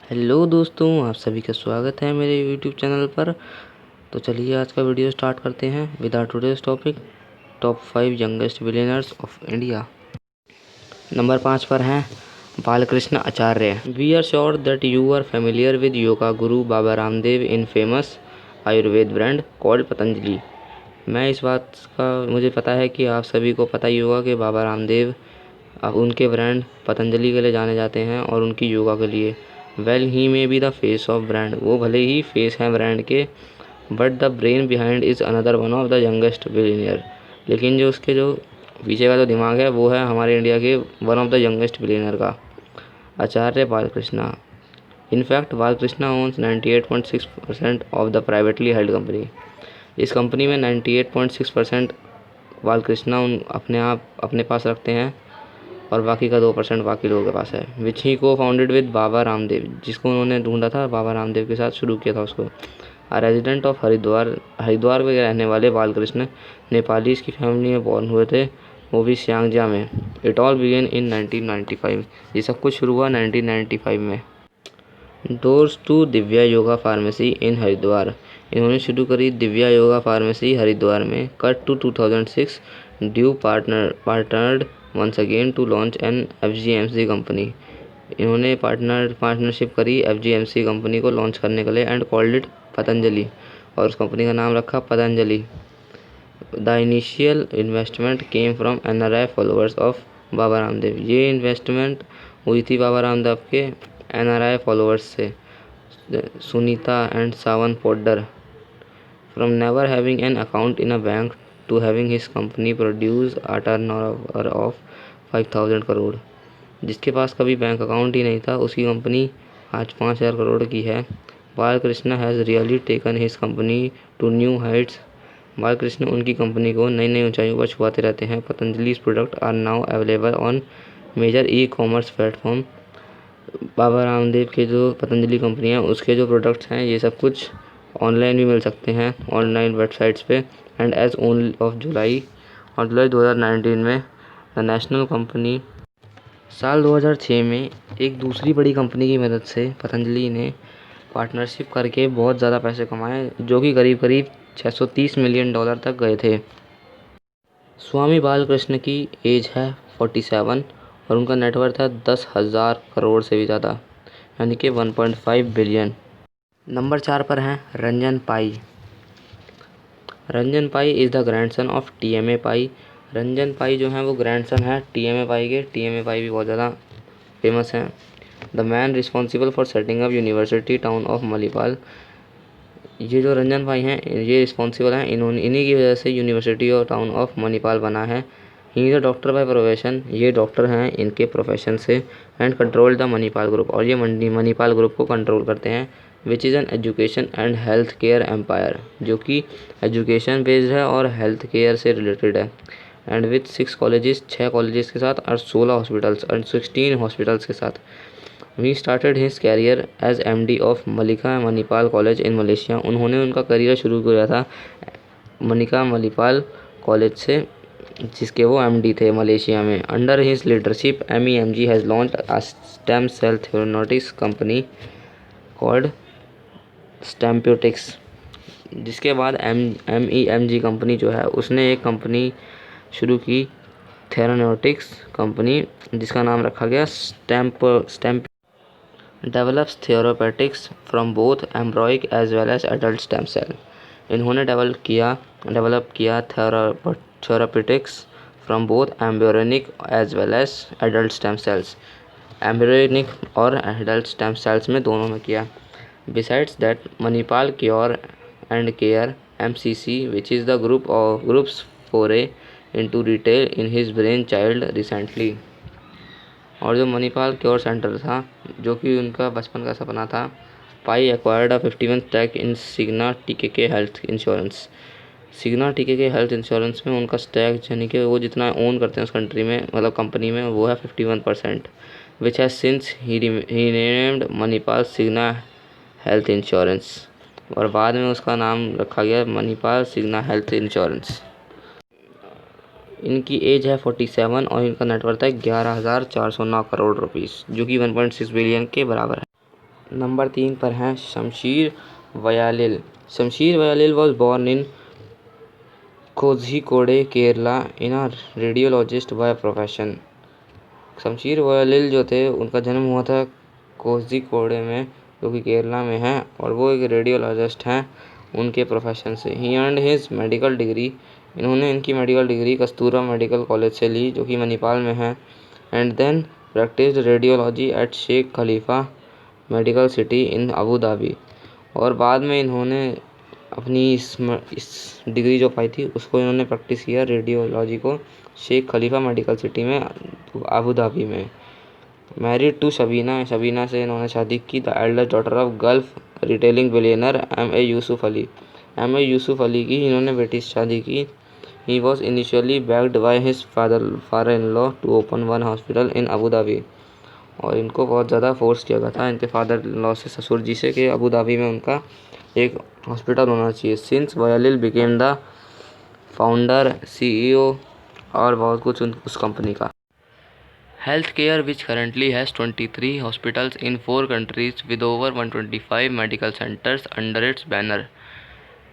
Hello दोस्तों, आप सभी का स्वागत है मेरे यूट्यूब चैनल पर। तो चलिए आज का वीडियो स्टार्ट करते हैं with our today's topic top 5 youngest billionaires of India. Number 5 पर हैं Balkrishna Acharya. We are sure that you are familiar with yoga guru Baba Ramdev in famous Ayurveda brand called Patanjali. मुझे पता है कि आप सभी को पता ही होगा कि बाबा रामदेव उनके ब्रांड पतंजलि के लिए जाने जाते हैं और उनकी योगा के लिए। Well he may be the face of brand, वो भले ही फेस हैं ब्रांड के, but the brain behind is another one of the youngest billionaire. लेकिन जो पीछे का जो दिमाग है वो है हमारे इंडिया के one of the youngest billionaire का, Acharya Balkrishna. In fact Balkrishna owns 98.6% of the privately held company. इस कंपनी में 98.6% बालकृष्णा अपने पास रखते हैं और बाकी का 2% बाकी लोगों के पास है। विच ही को फाउंडेड विद बाबा रामदेव, जिसको उन्होंने ढूंढा था, बाबा रामदेव के साथ शुरू किया था उसको। रेजिडेंट ऑफ हरिद्वार में रहने वाले बालकृष्ण नेपालीज की फैमिली में बॉर्न हुए थे, वो भी सियांगजा में। It all began in 1995। ये सब कुछ शुरू हुआ 1995 में। Doors to Divya Yoga Pharmacy in Haridwar, इन्होंने शुरू करी दिव्या योगा फार्मेसी हरिद्वार में। Cut to 2006, duo partnered once again to launch an FGMC company. इन्होंने पार्टनरशिप करी FGMC कंपनी को लॉन्च करने के लिए एंड कॉल्ड इट पतंजलि, और उस कंपनी का नाम रखा Patanjali. The initial investment came from NRI followers of Baba Ramdev. ये इन्वेस्टमेंट हुई थी बाबा रामदेव के NRI फॉलोअर्स से, Sunita and Sawan Poddar. From never having an account in a bank to having his company produce a turnover of 5000 crore. जिसके पास कभी बैंक अकाउंट ही नहीं था, उसकी कंपनी आज 5000 करोड़ की है। Balkrishna has really taken his company to new heights. Balkrishna उनकी कंपनी को नई नई ऊंचाइयों पर छुआते रहते हैं। Patanjali's product are now available on major e-commerce platform. Baba Ramdev के जो पतंजलि कंपनी है उसके जो प्रोडक्ट्स हैं ये सब कुछ ऑनलाइन भी मिल सकते हैं, ऑनलाइन वेबसाइट्स पे। And as only of July 2019 में द नेशनल कंपनी। साल 2006 में एक दूसरी बड़ी कंपनी की मदद से पतंजलि ने पार्टनरशिप करके बहुत ज़्यादा पैसे कमाए, जो कि करीब करीब $630 मिलियन तक गए थे। स्वामी बालकृष्ण की एज है 47 और उनका नेटवर्थ है 10,000 करोड़ से भी ज़्यादा, यानी कि 1.5 बिलियन। नंबर 4 पर हैं Ranjan Pai. Ranjan Pai is the grandson of TMA Pai. Ranjan Pai जो हैं वो ग्रैंडसन है TMA पाई के। TMA पाई भी बहुत ज़्यादा फेमस हैं। The man responsible for setting up university town of Manipal. ये जो रंजन पाई हैं ये रिस्पॉन्सिबल हैं, इन्हीं की वजह से यूनिवर्सिटी और टाउन ऑफ मणिपाल बना है। He is a doctor by profession, ये डॉक्टर हैं इनके प्रोफेशन से। And control the Manipal group, और ये मणिपाल ग्रुप को कंट्रोल करते हैं। Which is an education and health care empire, जो कि एजुकेशन बेस्ड है और हेल्थ केयर से रिलेटेड है। एंड विथ 6 कॉलेजेस, 6 कॉलेजेस के साथ, और 16 हॉस्पिटल्स एंड 16 हॉस्पिटल्स के साथ। We started his career as MD of Melaka Manipal college in Malaysia. उन्होंने उनका करियर शुरू किया था मनिका मणिपाल कॉलेज से, जिसके वो MD थे मलेशिया में। Under his leadership MEMG has launched a stem cell theranostics company called Stempeutics. जिसके बाद MEMG कंपनी जो है उसने एक कंपनी शुरू की थेरेनोटिक्स कंपनी, जिसका नाम रखा गया Stemp. Develops therapeutics from both embryonic as well as adult stem cell. इन्होंने डेवलप किया therapeutics from both embryonic as well as adult stem cells. Embryonic और एडल्ट स्टेम सेल्स में दोनों में किया। Besides that Manipal cure and care MCC, which is the group's foray into retail in his brainchild recently. और जो Manipal cure centre था, जो कि उनका बचपन का सपना था, Pai acquired a 51 stake in Cigna TKK health insurance. Cigna TKK health insurance में उनका स्टैक, यानी कि वो जितना ओन करते हैं उस कंट्री में, मतलब कंपनी में, वो है 51%, which has since he named Manipal Cigna health insurance. और बाद में उसका नाम रखा गया मणिपाल सिग्ना हेल्थ इंश्योरेंस। इनकी एज है 47 और इनका नेटवर्थ है 11,409 करोड़ रुपीस, जो कि 1.6 बिलियन के बराबर है। नंबर 3 पर हैं Shamsheer Vayalil. Shamsheer Vayalil was born in Kozhikode Kerala in a radiologist by profession. Shamsheer Vayalil जो थे उनका जन्म हुआ था कोझिकोडे में, जो कि केरला में है, और वो एक रेडियोलॉजिस्ट हैं उनके प्रोफेशन से। He earned his medical degree. इन्होंने इनकी medical degree Kasturba medical college से ली, जो कि मणिपाल में है। And then practised radiology at Sheikh Khalifa medical city in Abu Dhabi. और बाद में इन्होंने अपनी इस डिग्री जो पाई थी उसको इन्होंने प्रैक्टिस किया रेडियोलॉजी को शेख खलीफा मेडिकल सिटी में अबू धाबी में। Married to Shabina. शबीना से इन्होंने शादी की। The elder daughter of Gulf retailing billionaire M.A. Yusuff Ali. M.A. Yusuff Ali की इन्होंने बेटी से शादी की। He was initially backed by his father in law to open one hospital in Abu Dhabi. और इनको बहुत ज़्यादा फोर्स किया गया था इनके फादर इन लॉ से, ससुर जी से, कि अबू धाबी में उनका एक हॉस्पिटल होना चाहिए। Since Vayalil became the founder CEO और बहुत कुछ उस कंपनी का। Healthcare, which currently has 23 hospitals in 4 countries with over 125 medical centers under its banner.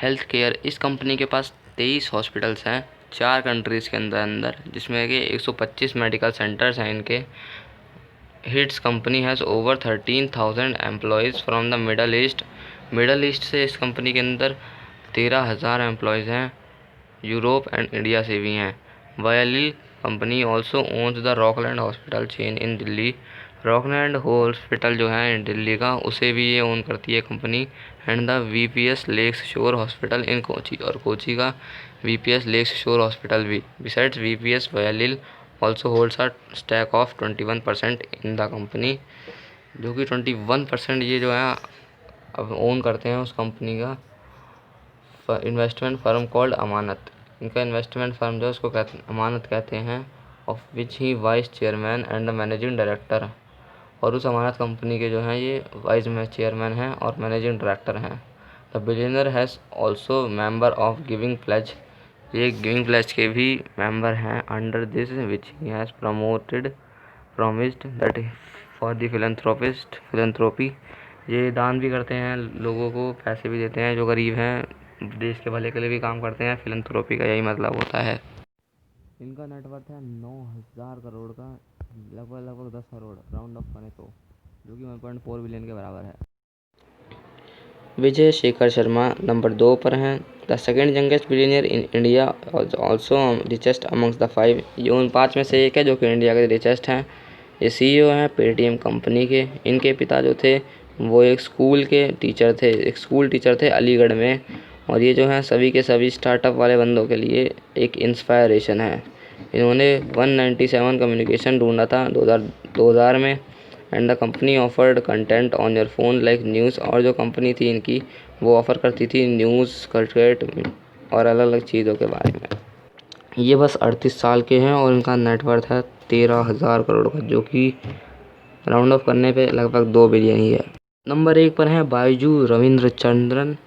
Healthcare, इस कंपनी के पास 23 हॉस्पिटल्स हैं 4 कंट्रीज़ के अंदर, जिसमें कि 125 मेडिकल सेंटर्स हैं इनके। Hits company has over 13,000 employees from the middle east. Middle east से इस कंपनी के अंदर 13,000 एम्प्लॉयज़ हैं, यूरोप एंड इंडिया से भी हैं। Vayalil company also owns the Rockland hospital chain in Delhi. Rockland hospital जो है दिल्ली का, उसे भी ये ओन करती है company. And the VPS lakes shore hospital in Kochi, और कोची का VPS लेक्स शोर हॉस्पिटल भी। Besides VPS, Vayalil also holds a stake of 21% in the company, जो कि 21% ये जो है अब ओन करते हैं उस कंपनी का। इन्वेस्टमेंट फर्म कॉल्ड अमानत। इनका इन्वेस्टमेंट फर्म जो है उसको अमानत कहते हैं, of which he vice chairman and the managing director. और उस अमानत कंपनी के जो हैं ये वाइस में चेयरमैन हैं और मैनेजिंग डायरेक्टर हैं। The billionaire has also member of giving pledge. ये गिविंग प्लेज के भी मेंबर हैं। Under this which he has promised that for the philanthropy. ये दान भी करते हैं लोगों को, पैसे भी देते हैं जो गरीब हैं, देश के भले के लिए भी काम करते हैं। फिलंथ्रोपी का यही मतलब होता है। इनका नेटवर्थ है 9,000 करोड़ का, लगभग 10 करोड़ राउंड ऑफ करें तो, जो कि 1.4 बिलियन के बराबर है। विजय शेखर शर्मा नंबर 2 पर हैं। The second youngest billionaire in India, also richest amongst the 5। ये उन 5 में से एक है जो कि इंडिया के रिचेस्ट हैं। ये CEO हैं पेटीएम कंपनी के। इनके पिता जो थे वो एक स्कूल टीचर थे अलीगढ़ में। और ये जो हैं सभी के सभी स्टार्टअप वाले बंदों के लिए एक इंस्पायरेशन है। इन्होंने 197 कम्युनिकेशन ढूंढा था 2000 में। And the company offered content on your phone like news. और जो कंपनी थी इनकी वो ऑफ़र करती थी न्यूज़, क्रिकेट और अलग अलग चीज़ों के बारे में। ये बस 38 साल के हैं और इनका नेटवर्थ है 13,000 करोड़ का, जो कि राउंड ऑफ करने पे लगभग 2 बिलियन ही है। नंबर 1 पर है Byju रविंद्रचंद्रन।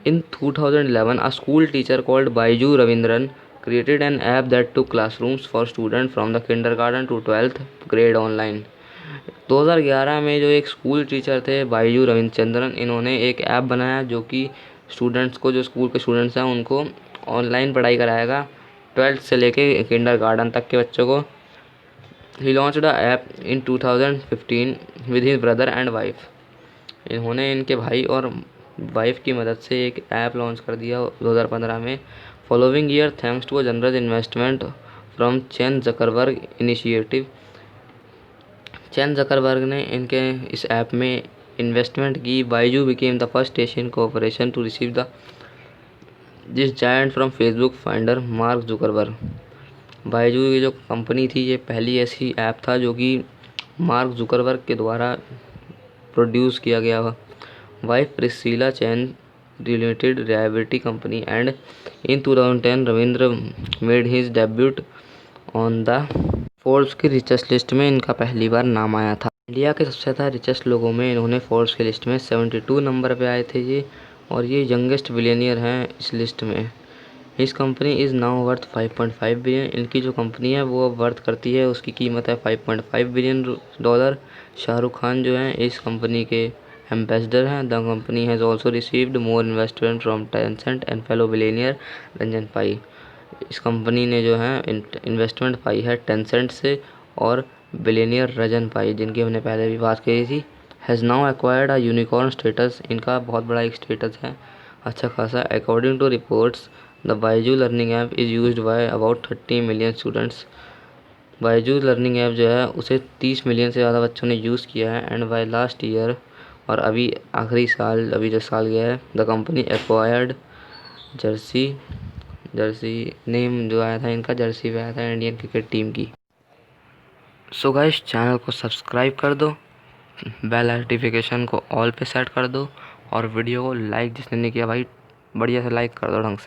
In 2011, a school teacher called Baiju Ravindran created an app that took classrooms for students from the kindergarten to 12th grade online. 2011 में जो एक स्कूल टीचर थे बायजू रविंद्रचंद्रन, इन्होंने एक ऐप बनाया जो कि स्टूडेंट्स को, जो स्कूल के स्टूडेंट्स हैं उनको ऑनलाइन पढ़ाई कराएगा 12th से लेके किंडरगार्टन तक के बच्चों को। He launched the app in 2015 with his brother and wife. इन्होंने इनके भाई और वाइफ की मदद से एक ऐप लॉन्च कर दिया 2015 में। Following year, thanks to a generous investment from Chan Zuckerberg initiative. Chan Zuckerberg ने इनके इस ऐप में इन्वेस्टमेंट की। Byju became the first Asian corporation to receive the this giant from Facebook founder Mark Zuckerberg. Byju की जो कंपनी थी ये पहली ऐसी ऐप था जो कि मार्क जुकरबर्ग के द्वारा प्रोड्यूस किया गया। Wife Priscilla Chan related liability company, and in 2010 Ravindra made his debut on the Forbes की रिचेस्ट लिस्ट में इनका पहली बार नाम आया था। इंडिया के सबसे ज़्यादा रिचेस्ट लोगों में इन्होंने फोर्ब्स की लिस्ट में 72 नंबर पे आए थे ये, और ये यंगेस्ट बिलियनियर हैं इस लिस्ट में। इस company is now worth 5.5 billion. इनकी जो कंपनी है वो अब वर्थ करती है, उसकी कीमत है $5.5 बिलियन। शाहरुख खान जो हैं इस कंपनी के एम्बेसडर हैं। The company has also received more investment from Tencent and fellow billionaire Ranjan Pai. इस कंपनी ने जो है इन्वेस्टमेंट पाई है टेंसेंट से और बिलियनियर रंजन पाई, जिनकी हमने पहले भी बात करी थी। Has now acquired a unicorn status, इनका बहुत बड़ा एक स्टेटस है अच्छा खासा। According to reports the Byju learning app is used by about 30 million students. Byju learning app जो है उसे 30 मिलियन से ज़्यादा बच्चों ने यूज़ किया है। एंड बाय लास्ट ईयर, और अभी आखिरी साल, अभी जो साल गया है, the company acquired Jersey name जो आया था इनका, जर्सी पे आया था इंडियन क्रिकेट टीम की। सो गाइस, चैनल को सब्सक्राइब कर दो, बेल नोटिफिकेशन को ऑल पे सेट कर दो, और वीडियो को लाइक जिसने नहीं किया भाई बढ़िया से लाइक कर दो ढंग से।